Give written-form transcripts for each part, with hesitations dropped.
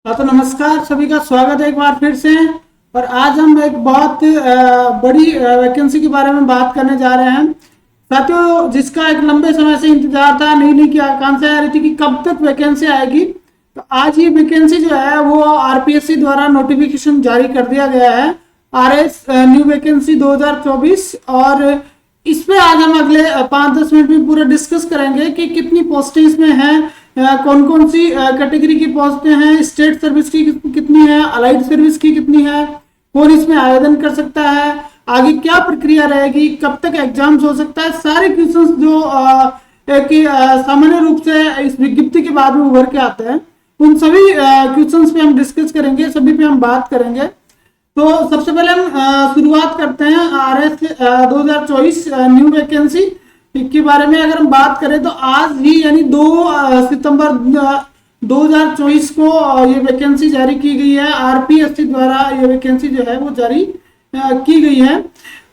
हाँ, तो नमस्कार सभी का स्वागत है एक बार फिर से। और आज हम एक बहुत बड़ी वैकेंसी के बारे में बात करने जा रहे हैं साथियों, जिसका एक लंबे समय से इंतजार था। नई नई की आकांक्षा आ रही थी कि कब तक वैकेंसी आएगी। तो आज ये वैकेंसी जो है वो आरपीएससी द्वारा नोटिफिकेशन जारी कर दिया गया है, आरएस न्यू वैकेंसी 2024। और इस पे आज हम अगले 5-10 मिनट में पूरा डिस्कस करेंगे कि कितनी पोस्टें इसमें हैं, कौन कौन सी कैटेगरी की पोस्टें हैं, स्टेट सर्विस की कितनी है, अलाइड सर्विस की कितनी है, कौन इसमें आवेदन कर सकता है, आगे क्या प्रक्रिया रहेगी, कब तक एग्जाम्स हो सकता है। सारे क्वेश्चंस जो सामान्य रूप से इस विज्ञप्ति के बाद में उभर के आते हैं, उन सभी क्वेश्चंस पे हम डिस्कस करेंगे, सभी पे हम बात करेंगे। तो सबसे पहले हम शुरुआत करते हैं आरएस 2024 न्यू वैकेंसी के बारे में। अगर हम बात करें तो आज ही यानी 2 सितंबर 2024 को ये वैकेंसी जारी की गई है। आरपीएससी द्वारा ये वैकेंसी जो है वो जारी की गई है।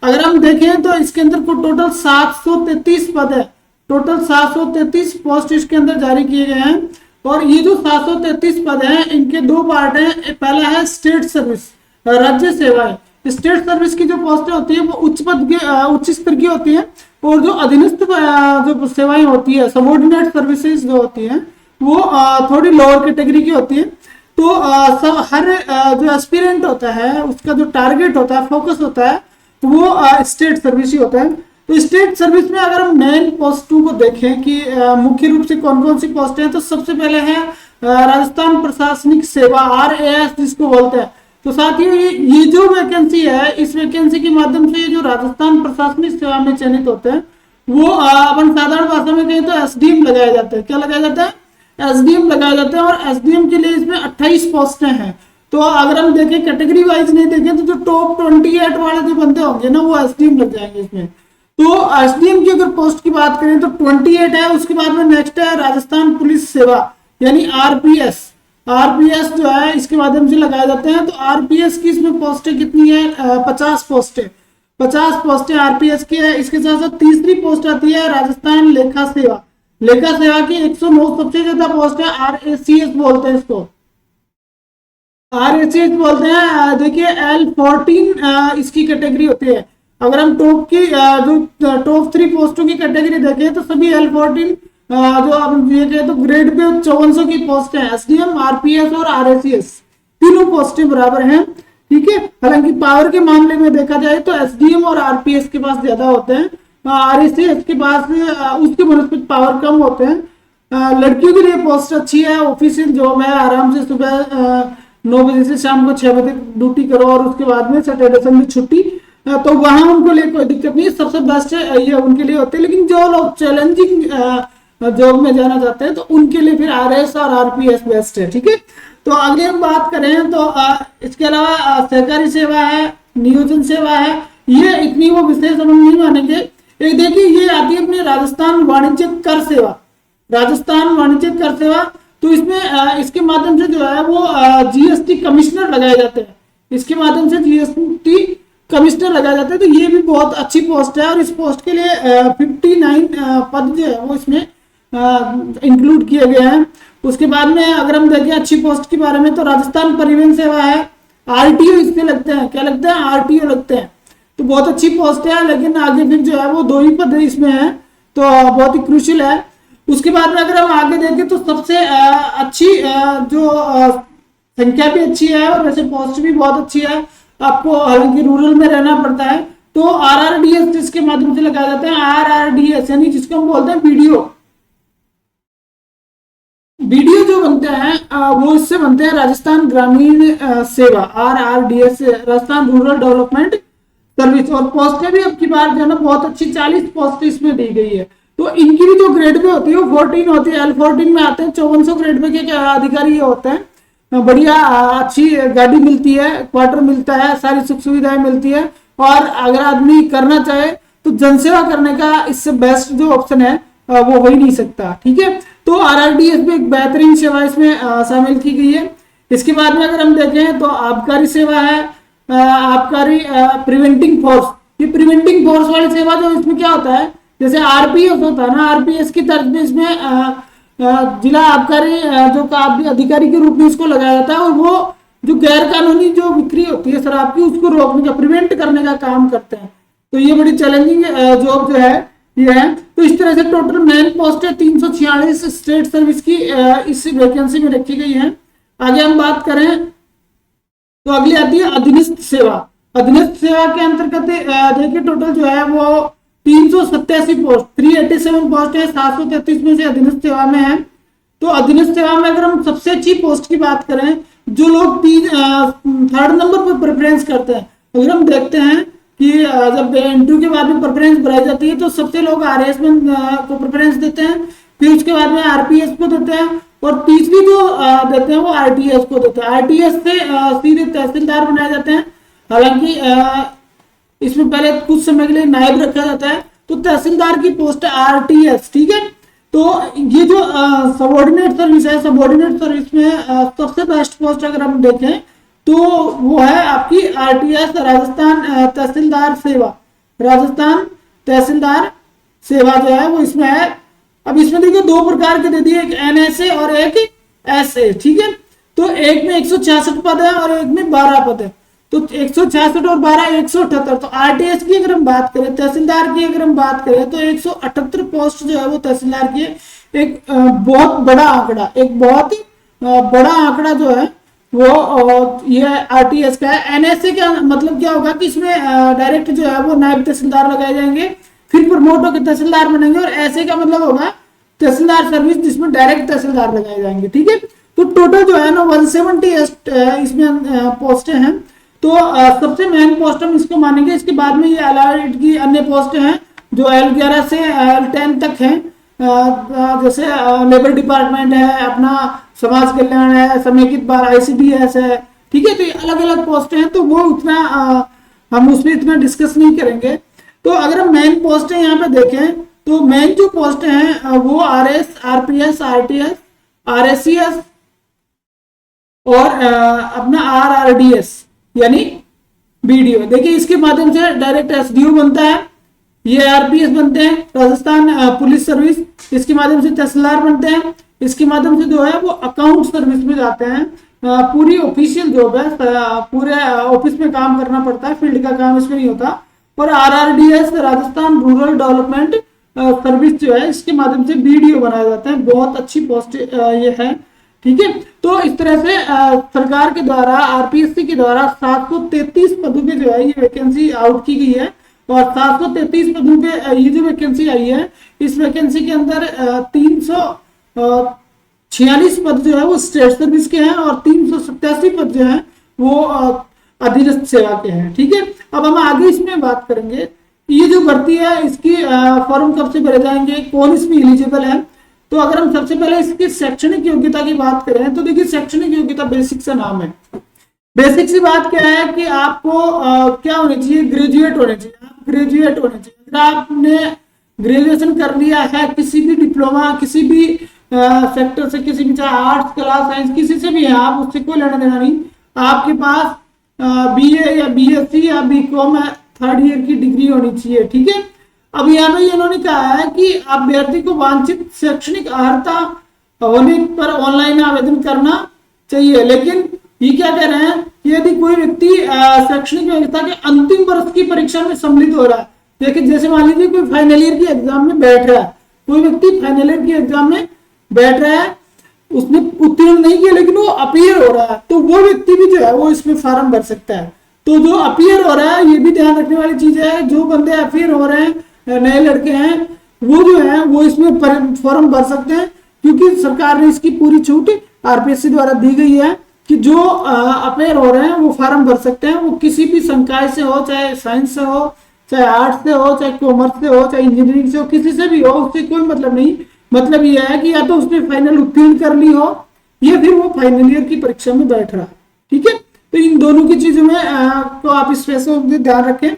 अगर हम देखें तो इसके अंदर को टोटल 733 पद है। टोटल 733 पोस्ट इसके अंदर जारी किए गए हैं। और ये जो 733 पद हैं इनके दो पार्ट हैं। पहला है स्टेट सर्विस, राज्य सेवाएं। स्टेट सर्विस की जो पोस्टें होती है वो उच्च पद की उच्च स्तर की होती है। और जो अधीनस्थ जो सेवाएं होती है, सबऑर्डिनेट सर्विसेज जो होती हैं, वो थोड़ी लोअर कैटेगरी की होती है। तो सब हर जो एस्पिरेंट होता है उसका जो टारगेट होता है, फोकस होता है, वो स्टेट सर्विस ही होता है। तो स्टेट सर्विस में अगर हम मेन पोस्टों को देखें कि मुख्य रूप से कौन कौन सी पोस्टें हैं, तो सबसे पहले है राजस्थान प्रशासनिक सेवा, RAS जिसको बोलते हैं। तो साथियों ये जो वैकेंसी है, इस वैकेंसी के माध्यम से ये जो राजस्थान प्रशासनिक सेवा में चयनित होते हैं वो अपन साधारण भाषा में कहें तो एसडीएम लगाया जाता है। क्या लगाया जाता है? एसडीएम लगाया जाता है। और एसडीएम के लिए इसमें 28 पोस्टें हैं। तो अगर हम देखें कैटेगरी वाइज नहीं देखें तो जो टॉप 28 वाले जो बंदे होंगे ना, वो एसडीएम लग जाएंगे इसमें। तो एसडीएम की अगर पोस्ट की बात करें तो 28 है। उसके बाद में नेक्स्ट है राजस्थान पुलिस सेवा यानी आरपीएस। आरपीएस जो है इसके माध्यम से लगाए जाते हैं। तो आरपीएस की इसमें पोस्टें कितनी है? 50 पोस्टें। 50 पोस्टें आरपीएस की है। इसके साथ साथ तीसरी पोस्ट आती है राजस्थान लेखा सेवा। लेखा सेवा की 109 सबसे ज्यादा पोस्ट है। RACS बोलते हैं इसको, RACS बोलते हैं। देखिए L14 इसकी कैटेगरी होती है। अगर हम टॉप की जो टॉप 3 पोस्टों की कैटेगरी देखें तो सभी L14 जो आप ये कहें तो ग्रेड पे 5400 की पोस्ट है। एसडीएम, आरपीएस और RACS तीनों पोस्टें बराबर हैं, ठीक है। हालांकि पावर के मामले में देखा जाए तो एसडीएम और आरपीएस के पास ज्यादा होते हैं, RACS के पास उसके बनस्पत पावर कम होते हैं। लड़कियों के लिए पोस्ट अच्छी है, ऑफिशियल जॉब है। आराम से सुबह 9 बजे से शाम को 6 बजे ड्यूटी करो और उसके बाद में सैटरडे संडे छुट्टी। तो वहां उनको लिए कोई दिक्कत नहीं, सबसे बेस्ट है ये उनके लिए होते हैं। लेकिन जो लोग चैलेंजिंग जॉब में जाना चाहते हैं तो उनके लिए फिर RAS और RPS बेस्ट है, ठीक है। तो अगले हम बात करें तो इसके अलावा सहकारी सेवा है, नियोजन सेवा है। ये इतनी वो विशेष हम नहीं मानेंगे। एक देखिए ये आती है अपनी राजस्थान वाणिज्य कर सेवा। राजस्थान वाणिज्य कर सेवा, तो इसमें इसके माध्यम से जो है वो जीएसटी कमिश्नर लगाए जाते हैं। इसके माध्यम से जीएसटी कमिश्नर लगाया जाता है। तो ये भी बहुत अच्छी पोस्ट है। और इस पोस्ट के लिए 59 पद जो है वो इसमें इंक्लूड किए गए हैं। उसके बाद में अगर हम देखें अच्छी पोस्ट के बारे में तो राजस्थान परिवहन सेवा है। आरटीओ इसमें लगते हैं। क्या लगते हैं? आरटीओ लगते हैं। तो बहुत अच्छी पोस्ट है। लेकिन आगे फिर जो है वो 2 ही पद इसमें है, तो बहुत ही क्रूशियल है। उसके बाद में अगर हम आगे देखें तो सबसे अच्छी जो संख्या भी अच्छी है और वैसे पोस्ट भी बहुत अच्छी है। आपको हालांकि रूरल में रहना पड़ता है। तो RRDS जिसके माध्यम से लगाए जाते हैं, RRDS यानी जिसको हम बोलते हैं बीडीओ। बीडीओ जो बनते हैं वो इससे बनते हैं राजस्थान ग्रामीण सेवा, RRDS, Rajasthan rural development service. और पोस्टें भी अब की बार जो है ना बहुत अच्छी 40 पोस्ट इसमें दी गई है। तो इनकी भी जो ग्रेड पे होती है वो 14 होती है। L14 में आते हैं 5400 ग्रेड पे के अधिकारी ये होते हैं। बढ़िया अच्छी गाड़ी मिलती है, क्वार्टर मिलता है, सारी सुख सुविधाएं मिलती है। और अगर आदमी करना चाहे तो जनसेवा करने का इससे बेस्ट जो ऑप्शन है वो हो ही नहीं सकता, ठीक है। तो RRDS में एक बेहतरीन सेवा इसमें शामिल की गई है। इसके बाद में अगर हम देखें तो आबकारी सेवा है, आबकारी प्रिवेंटिंग फोर्स। ये प्रिवेंटिंग फोर्स वाली सेवा जो इसमें क्या होता है, जैसे RPS होता है ना, RPS की तर्ज में इसमें जिला आबकारी जो अधिकारी के रूप में इसको लगाया जाता है, और वो जो गैर कानूनी जो बिक्री होती है शराब की उसको रोकने का, प्रिवेंट करने का काम करते हैं। तो ये बड़ी चैलेंजिंग जॉब जो है ये है। तो इस तरह से टोटल मेन पोस्ट है 346 स्टेट सर्विस की इस वैकेंसी में रखी गई है। आगे हम बात करें तो अगली आती है अधीनस्थ सेवा। अधीनस्थ सेवा के अंतर्गत देखिए टोटल जो है वो 387 पोस्ट, 387 पोस्ट है, 733 में से अधीनस्थ सेवा में है। तो अधीनस्थ सेवा में अगर हम सबसे अच्छी पोस्ट की बात करें, जो लोग थर्ड नंबर पर प्रेफरेंस करते हैं, अगर हम देखते हैं कि जब इंटरव्यू के बाद में प्रेफरेंस बढ़ाई जाती है तो सबसे लोग आरएएस में को प्रेफरेंस देते हैं, फिर उसके बाद में आरपीएस को देते हैं, और तीसरी जो देते हैं वो आरटीएस को देते हैं। आरटीएस से सीधे तहसीलदार बनाए जाते हैं। हालांकि इसमें पहले कुछ समय के लिए नायब रखा जाता है, तो तहसीलदार की पोस्ट है आरटीएस, ठीक है। तो ये जो सबऑर्डिनेट सर्विस है, सबऑर्डिनेट सर्विस में सबसे बेस्ट पोस्ट अगर हम देखें तो वो है आपकी आरटीएस, राजस्थान तहसीलदार सेवा। राजस्थान तहसीलदार सेवा जो है वो इसमें है। अब इसमें देखिए दो प्रकार के दे दिए, एक एनएसए और एक एसए, ठीक है। तो एक में 166 पद है और एक में 12 पद है। तो 166 और 12 178। तो आरटीएस की अगर हम बात करें, तहसीलदार की अगर हम बात करें तो 178 पोस्ट जो है वो तहसीलदार की है। एक बहुत बड़ा आंकड़ा, एक बहुत बड़ा आंकड़ा जो है वो ये आरटीएस का है। एनएसए का मतलब क्या होगा कि इसमें डायरेक्ट जो है वो नायब तहसीलदार लगाए जाएंगे, फिर प्रमोट होकर तहसीलदार बनेंगे, और ऐसे का मतलब होगा तहसीलदार सर्विस जिसमें डायरेक्ट तहसीलदार लगाए जाएंगे, ठीक है। तो टोटल जो है ना 170 इसमें पोस्टें हैं। तो सबसे मेन पोस्ट हम इसको मानेंगे। इसके बाद में ये अलाइड की अन्य पोस्ट हैं जो L11 से L10 तक हैं, जैसे लेबर डिपार्टमेंट है, अपना समाज कल्याण है, समेकित बाल ICDS है, ठीक है। तो ये अलग अलग पोस्ट हैं, तो वो उतना हम उसमें इतना डिस्कस नहीं करेंगे। तो अगर हम मेन पोस्ट है यहाँ पे देखें तो मेन जो पोस्ट हैं वो RS, RPS, RTS, RSCS और अपना RRDS यानी BDO। देखिए इसके माध्यम से डायरेक्ट SDO बनता है, ये RPS बनते हैं, राजस्थान पुलिस सर्विस, इसके माध्यम से तहसीलदार बनते हैं, इसके माध्यम से जो है वो अकाउंट सर्विस में जाते हैं। पूरी ऑफिशियल जॉब है, पूरे ऑफिस में काम करना पड़ता है, फील्ड का काम इसमें नहीं होता। और RRDS Rajasthan rural development service जो है इसके माध्यम से BDO बनाए जाते हैं। बहुत अच्छी पोस्ट ये है, ठीक है। तो इस तरह से सरकार के द्वारा RPSC के द्वारा 733 पदों पे जो है ये वैकेंसी आउट की गई है, और 733 पदों पे ये जो वैकेंसी आई है, इस वैकेंसी के अंदर 346 पद जो है वो स्टेट सर्विस के हैं और 387 पद जो है वो अधीनस्थ सेवा के हैं, ठीक है। अब हम आगे इसमें बात करेंगे ये जो भर्ती है इसकी फॉर्म कब से भरे जाएंगे, कौन इसमें एलिजिबल है। तो अगर हम सबसे पहले इसकी शैक्षणिक योग्यता की बात करें तो देखिए शैक्षणिक योग्यता बेसिक से नाम है। बेसिक सी बात क्या है कि आपको क्या होनी चाहिए, ग्रेजुएट होने चाहिए, आप ग्रेजुएट होने चाहिए। अगर आपने ग्रेजुएशन कर लिया है किसी भी डिप्लोमा, किसी भी सेक्टर से, किसी भी चाहे आर्ट्स, कला, साइंस, किसी से भी है, आप उससे कोई लेना देना नहीं। आपके पास BA या BSc या BCom 3rd ईयर की डिग्री होनी चाहिए, ठीक है। अब यहाँ पे इन्होंने कहा है कि अभ्यर्थी को वांछित शैक्षणिक अर्हता होने पर ऑनलाइन आवेदन करना चाहिए। लेकिन ये क्या कह रहे हैं, यदि कोई व्यक्ति शैक्षणिक योग्यता के अंतिम वर्ष की परीक्षा में सम्मिलित हो रहा है, देखिए जैसे मान लीजिए कोई फाइनल ईयर की एग्जाम में बैठ रहा है, कोई व्यक्ति फाइनल ईयर की एग्जाम में बैठ रहा है, उसने उत्तीर्ण नहीं किया लेकिन वो अपीयर हो रहा है, तो वो व्यक्ति भी जो है वो इसमें फॉर्म भर सकता है। तो जो अपीयर हो रहा है, ये भी ध्यान रखने वाली चीज है, जो बंदे अपीयर हो रहे हैं, नए लड़के हैं, वो जो है वो इसमें फॉर्म भर सकते हैं, क्योंकि सरकार ने इसकी पूरी छूट RPSC द्वारा दी गई है कि जो अपीयर हो रहे हैं वो फॉर्म भर सकते हैं। वो किसी भी संकाय से हो, चाहे साइंस से हो, चाहे आर्ट्स से हो, चाहे कॉमर्स से हो, चाहे इंजीनियरिंग से हो, किसी से भी हो, उससे कोई मतलब नहीं। मतलब ये है कि या तो उसने फाइनल उत्तीर्ण कर ली हो या फिर वो फाइनल ईयर की परीक्षा में बैठ रहा है, ठीक है। तो इन दोनों की चीजों में तो आप स्पेशल ध्यान रखें।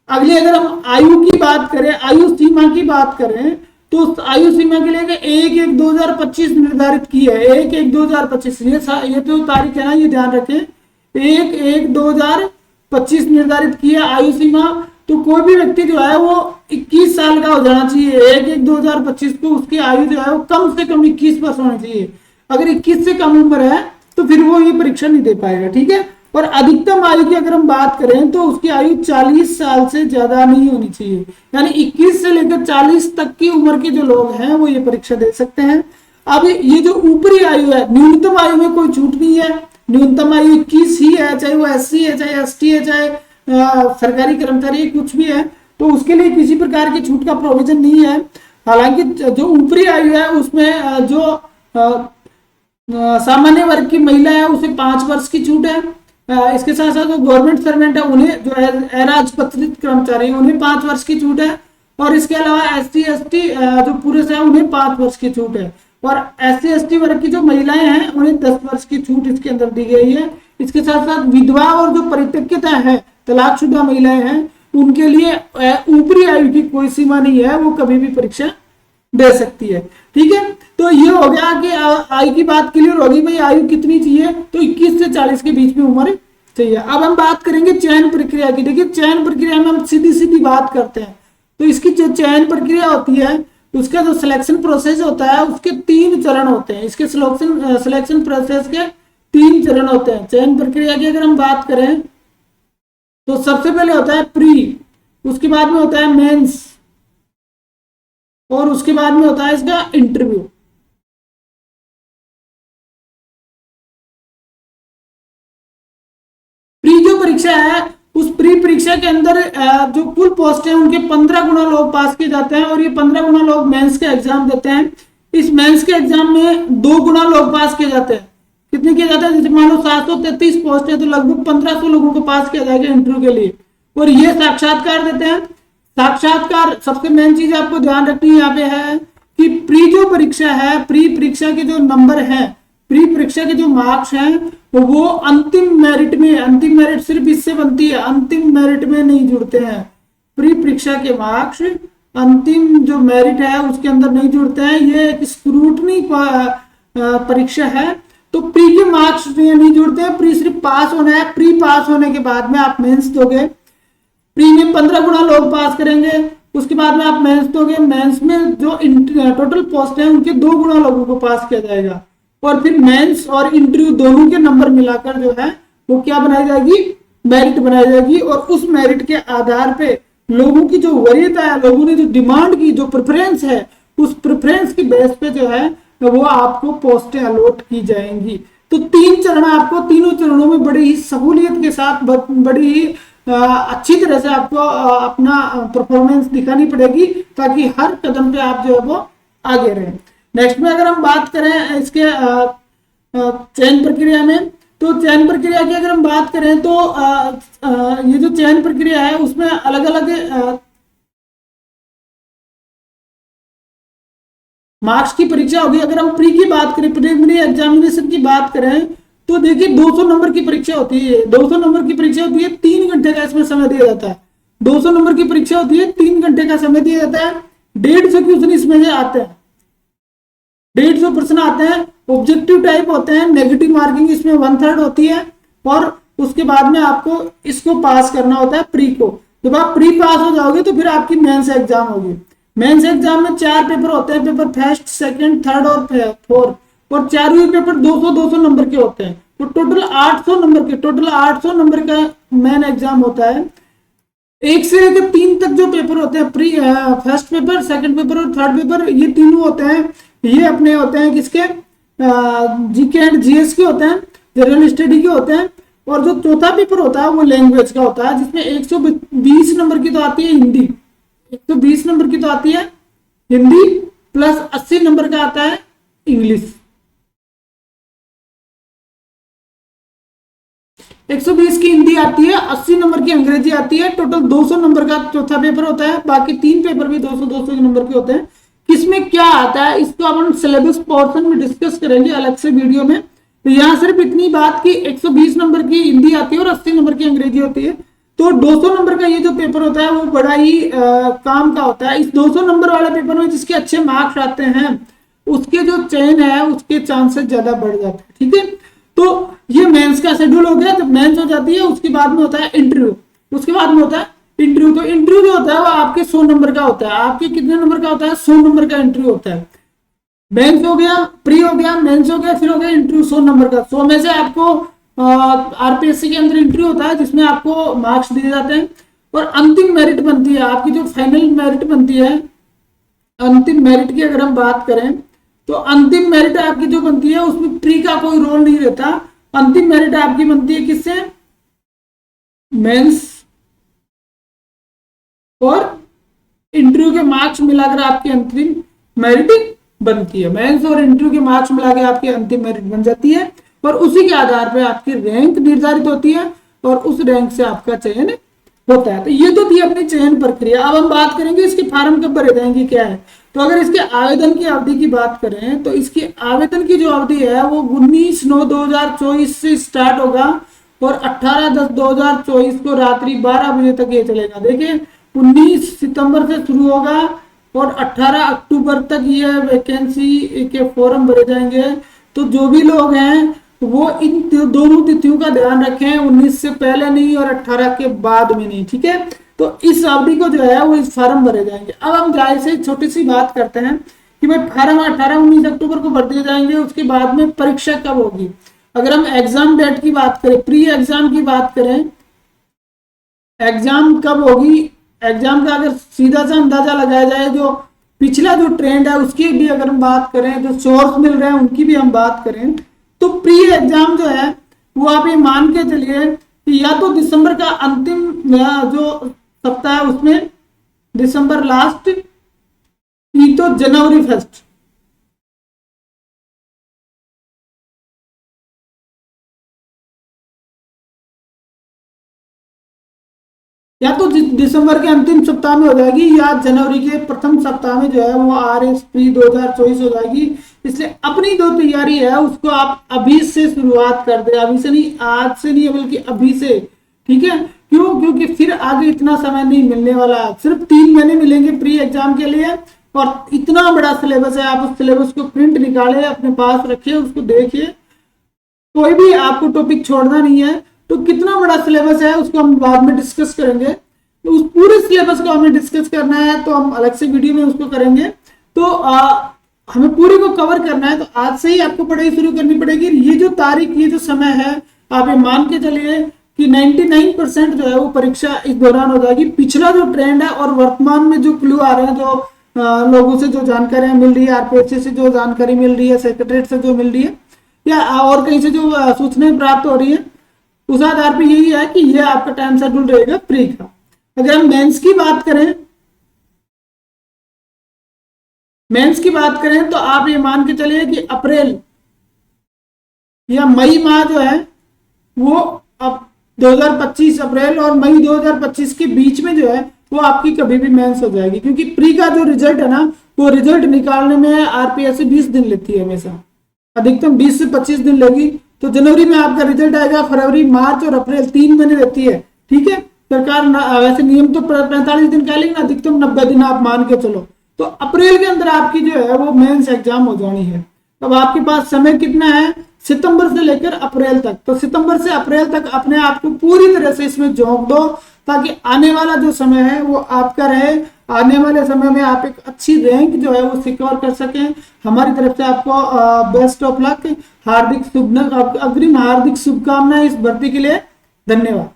अगली अगर हम आयु की बात करें, आयु सीमा की बात करें, तो आयु सीमा के लिए 1/1/2025 निर्धारित की है। 1/1/2025 ये तो तारीख है ना, ये ध्यान रखें। 1/1/2025 निर्धारित की है आयु सीमा। तो कोई भी व्यक्ति जो है वो 21 साल का हो जाना चाहिए। 1/1/2025 को उसकी आयु जो है वो कम से कम 21 वर्ष होनी चाहिए। अगर 21 से कम उम्र है तो फिर वो ये परीक्षा नहीं दे पाएगा, ठीक है। और अधिकतम आयु की अगर हम बात करें तो उसकी आयु 40 साल से ज्यादा नहीं होनी चाहिए, यानी 21 से लेकर 40 तक की उम्र के जो लोग हैं वो ये परीक्षा दे सकते हैं। अब ये जो ऊपरी आयु है, न्यूनतम आयु में कोई छूट नहीं है, न्यूनतम आयु 21 ही है, चाहे वो SC है, चाहे ST है, चाहे सरकारी कर्मचारी कुछ भी है, तो उसके लिए किसी प्रकार की छूट का प्रोविजन नहीं है। हालांकि जो ऊपरी आयु है उसमें जो सामान्य वर्ग की महिला है उसे 5 वर्ष की छूट है। इसके साथ साथ जो गवर्नमेंट सर्वेंट है उन्हें, जो है अराजपत्रित कर्मचारी, उन्हें 5 वर्ष की छूट है। और इसके अलावा SC ST जो पुरुष है उन्हें 5 वर्ष की छूट है। और SC ST वर्ग की जो महिलाएं हैं उन्हें 10 वर्ष की छूट इसके अंदर दी गई है। इसके साथ साथ विधवा और जो परित्यक्ता है, तलाकशुदा महिलाएं हैं, उनके लिए ऊपरी आयु की कोई सीमा नहीं है, वो कभी भी परीक्षा दे सकती है, ठीक है। तो ये हो गया कि आयु की बात क्लियर होगी, भाई आयु कितनी चाहिए, तो 21 से 40 के बीच में उम्र चाहिए। अब हम बात करेंगे चयन प्रक्रिया की। देखिए चयन प्रक्रिया में हम सीधी सीधी बात करते हैं, तो इसकी जो चयन प्रक्रिया होती है उसका जो सिलेक्शन प्रोसेस होता है उसके 3 चरण होते हैं। इसके सिलेक्शन प्रोसेस के 3 चरण होते हैं। चयन प्रक्रिया की अगर हम बात करें तो सबसे पहले होता है प्री, उसके बाद में होता है मेंस, और उसके बाद में होता है इसका इंटरव्यू। प्री जो परीक्षा है उस प्री परीक्षा के अंदर जो कुल पोस्ट है उनके 15 गुना लोग पास किए जाते हैं, और ये 15 गुना लोग मेंस के एग्जाम देते हैं। इस मेंस के एग्जाम में 2 गुना लोग पास किए जाते हैं। कितने किए जाते हैं, जैसे मान लो 733 पोस्ट है तो लगभग 1500 लोगों को पास किया जाएगा इंटरव्यू के लिए। और ये साक्षात्कार देते हैं। साक्षात्कार, सबसे मेन चीज आपको ध्यान रखनी यहाँ पे है कि प्री जो परीक्षा है, प्री परीक्षा के जो नंबर है, प्री परीक्षा के जो मार्क्स हैं तो वो अंतिम मेरिट में, अंतिम मेरिट सिर्फ इससे बनती है, अंतिम मेरिट में नहीं जुड़ते हैं। प्री परीक्षा के मार्क्स अंतिम जो मेरिट है उसके अंदर नहीं जुड़ते हैं। ये एक स्क्रूटनी परीक्षा है, तो प्री के मार्क्स नहीं जुड़ते हैं। प्री सिर्फ पास होना है। प्री पास होने के बाद में आप मेंस दोगे। प्री में 15 गुना लोग पास करेंगे, उसके बाद में आप मेंस दोगे। मेंस में जो टोटल पोस्ट है उनके 2 गुना लोगों को पास किया जाएगा। और फिर मेंस और इंटरव्यू दोनों के नंबर मिलाकर जो है वो क्या बनाई जाएगी, मेरिट बनाई जाएगी। और उस मेरिट के आधार पे लोगों की जो वरीयता है, लोगों ने जो डिमांड की, जो प्रेफरेंस है, उस प्रेफरेंस की बेस पे जो है वो आपको पोस्टें अलॉट की जाएंगी। तो 3 चरण आपको, तीनों चरणों में बड़ी ही सहूलियत के साथ, बड़ी ही अच्छी तरह से आपको अपना परफॉर्मेंस दिखानी पड़ेगी, ताकि हर कदम पे आप जो है वो आगे रहें। नेक्स्ट में अगर हम बात करें इसके चयन प्रक्रिया में, तो चयन प्रक्रिया की अगर हम बात करें तो ये जो चयन प्रक्रिया है उसमें अलग अलग मार्क्स की परीक्षा होगी। अगर हम प्री की बात करें, प्रिलिमिनरी एग्जामिनेशन की बात करें, तो देखिए 200 नंबर की परीक्षा होती है। 200 नंबर की परीक्षा होती है, 3 घंटे का इसमें समय दिया जाता है। 200 नंबर की परीक्षा होती है, 3 घंटे का समय दिया जाता है। 150 क्वेश्चन इसमें से आते हैं, 150 प्रश्न आते हैं। ऑब्जेक्टिव टाइप होते हैं, नेगेटिव मार्किंग इसमें 1/3 होती है। और उसके बाद में आपको इसको पास करना होता है, प्री को। जब आप प्री पास हो जाओगे तो फिर आपकी मेंस एग्जाम होगी। मेंस एग्जाम में 4 पेपर होते हैं, पेपर फर्स्ट, सेकंड, थर्ड और फोर्थ, और चारों ही पेपर 200-200 नंबर के होते हैं। तो टोटल 800 नंबर का मेन एग्जाम होता है। 1 से लेकर 3 तक जो पेपर होते हैं, pre first paper, second paper और थर्ड पेपर, ये तीनों होते हैं, ये अपने होते हैं किसके, जीके एंड जीएस के होते हैं, जनरल स्टडी के होते हैं। और जो चौथा पेपर होता है वो लैंग्वेज का होता है, जिसमें 120 नंबर की तो आती है हिंदी, 120 नंबर की तो आती है हिंदी, प्लस 80 नंबर का आता है इंग्लिश। 120 की हिंदी आती है, 80 नंबर की अंग्रेजी आती है। टोटल 200 नंबर का चौथा पेपर होता है। बाकी 3 पेपर भी 200-200 नंबर के होते हैं। किसमें क्या आता है इसको अपन सिलेबस पोर्शन में डिस्कस करेंगे अलग से वीडियो में। तो यहाँ सिर्फ इतनी बात की 120 नंबर की हिंदी आती है और 80 नंबर की अंग्रेजी होती है। तो 200 नंबर का ये जो पेपर होता है वो बड़ा ही काम का होता है। इस 200 नंबर वाले पेपर में जिसके अच्छे मार्क्स आते हैं उसके जो चयन है उसके चांसेस ज्यादा बढ़ जाते हैं, ठीक है। तो ये मेंस का शेड्यूल हो गया। जब मेंस हो जाती है उसके बाद में होता है इंटरव्यू, उसके बाद में होता है इंटरव्यू, तो इंटरव्यू जो होता है वो आपके 100 नंबर का होता है। आपके कितने नंबर का होता है? 100 नंबर का इंटरव्यू होता है। मेंस हो गया, प्री हो गया, मेंस हो गया, फिर हो गया इंटरव्यू 100 नंबर का। 100 में से आपको आरपीएससी के अंदर इंटरव्यू होता है जिसमें आपको मार्क्स दिए जाते हैं और अंतिम मेरिट बनती है आपकी, जो फाइनल मेरिट बनती है। अंतिम मेरिट की अगर हम बात करें तो अंतिम मेरिट आपकी जो बनती है उसमें प्री का कोई रोल नहीं रहता। अंतिम मेरिट आपकी बनती है किससे? मेंस और इंटरव्यू के मार्क्स मिलाकर आपकी अंतिम मेरिट बनती है। मेंस और इंटरव्यू के मार्क्स मिलाकर आपकी अंतिम मेरिट बन जाती है और उसी के आधार पर आपकी रैंक निर्धारित होती है और उस रैंक से आपका चयन होता है। तो ये तो थी अपनी चयन प्रक्रिया। अब हम बात करेंगे इसके फॉर्म कब भरे जाएंगे, क्या है। तो अगर इसके आवेदन की अवधि की बात करें तो इसकी आवेदन की जो अवधि है वो 19/9/2024 से स्टार्ट होगा और 18/10/2024 को रात्रि 12 बजे तक ये चलेगा। देखिए 19 सितंबर से शुरू होगा और 18 अक्टूबर तक ये वैकेंसी के फॉर्म भरे जाएंगे। तो जो भी लोग हैं वो इन दोनों तिथियों का ध्यान रखें, 19 से पहले नहीं और 18 के बाद में नहीं, ठीक है। तो इस अवधि को जो है वो इस फॉर्म भरे जाएंगे। अब हम जाहिर से छोटी सी बात करते हैं कि भाई फॉर्म 18-19 अक्टूबर को भर दिए जाएंगे, उसके बाद में परीक्षा कब होगी। अगर हम एग्जाम डेट की बात करें, प्री एग्जाम की बात करें, एग्जाम कब होगी, एग्जाम का अगर सीधा सा अंदाजा लगाया जाए, जो पिछला जो ट्रेंड है उसकी भी अगर हम बात करें, जो सोर्स मिल रहे हैं उनकी भी हम बात करें, तो प्री एग्जाम जो है वो आप ये मान के चलिए कि या तो दिसंबर का अंतिम जो सप्ताह है उसमें, दिसंबर लास्ट, की तो जनवरी फर्स्ट। या तो दिसंबर के अंतिम सप्ताह में हो जाएगी या जनवरी के प्रथम सप्ताह में जो है वो RS प्री 2024 हो जाएगी। इसलिए अपनी जो तैयारी है उसको आप अभी से शुरुआत कर दे, अभी से नहीं, आज से नहीं बल्कि अभी से, ठीक है। क्यों? क्योंकि फिर आगे इतना समय नहीं मिलने वाला, सिर्फ 3 महीने मिलेंगे प्री एग्जाम के लिए और इतना बड़ा सिलेबस है। आप उस सिलेबस को प्रिंट निकाले, अपने पास रखिए, उसको देखिए, कोई भी आपको टॉपिक छोड़ना नहीं है। तो कितना बड़ा सिलेबस है उसको हम बाद में डिस्कस करेंगे। तो उस पूरे सिलेबस को हमें डिस्कस करना है तो हम अलग से वीडियो में उसको करेंगे। तो हमें पूरे को कवर करना है तो आज से ही आपको पढ़ाई शुरू करनी पड़ेगी। ये जो तारीख, ये जो समय है, आप ये मान के चलिए कि 99% जो है वो परीक्षा इस दौरान हो जाएगी। पिछला जो ट्रेंड है और वर्तमान में जो क्लू आ रहे हैं, जो लोगों से जो जानकारियां मिल रही है, आरपीएससी से जो जानकारी मिल रही है, सेक्रेटरीट से जो मिल रही है या और कहीं से जो सूचनाएं प्राप्त हो रही है, उस आधार पर यही है कि यह आपका टाइम शेड्यूल रहेगा प्री का। अगर हम मेंस की बात करें, मेंस की बात करें तो आप ये मान के चलिए कि अप्रैल या मई माह जो है वो अब 2025 अप्रैल और मई 2025 के बीच में जो है वो आपकी कभी भी मेंस हो जाएगी। क्योंकि प्री का जो रिजल्ट है ना, वो रिजल्ट निकालने में आरपीएससी 20 दिन लेती है, हमेशा अधिकतम 20 से 25 दिन लेगी। तो जनवरी में आपका रिजल्ट आएगा, फरवरी, मार्च और अप्रैल 3 महीने रहती है, ठीक है। सरकार वैसे नियम तो 45 दिन का, लेकिन अधिकतम 90 दिन आप मान के चलो। तो अप्रैल के अंदर आपकी जो है वो मेंस एग्जाम हो जानी है। अब आपके पास समय कितना है? सितंबर से लेकर अप्रैल तक। तो सितंबर से अप्रैल तक अपने आप को पूरी तरह से इसमें झोंक दो ताकि आने वाला जो समय है वो आपका रहे। आने वाले समय में आप एक अच्छी रैंक जो है वो सिक्योर कर सकें। हमारी तरफ से आपको बेस्ट ऑफ लक, हार्दिक शुभ, अग्रिम हार्दिक शुभकामनाएं इस भर्ती के लिए। धन्यवाद।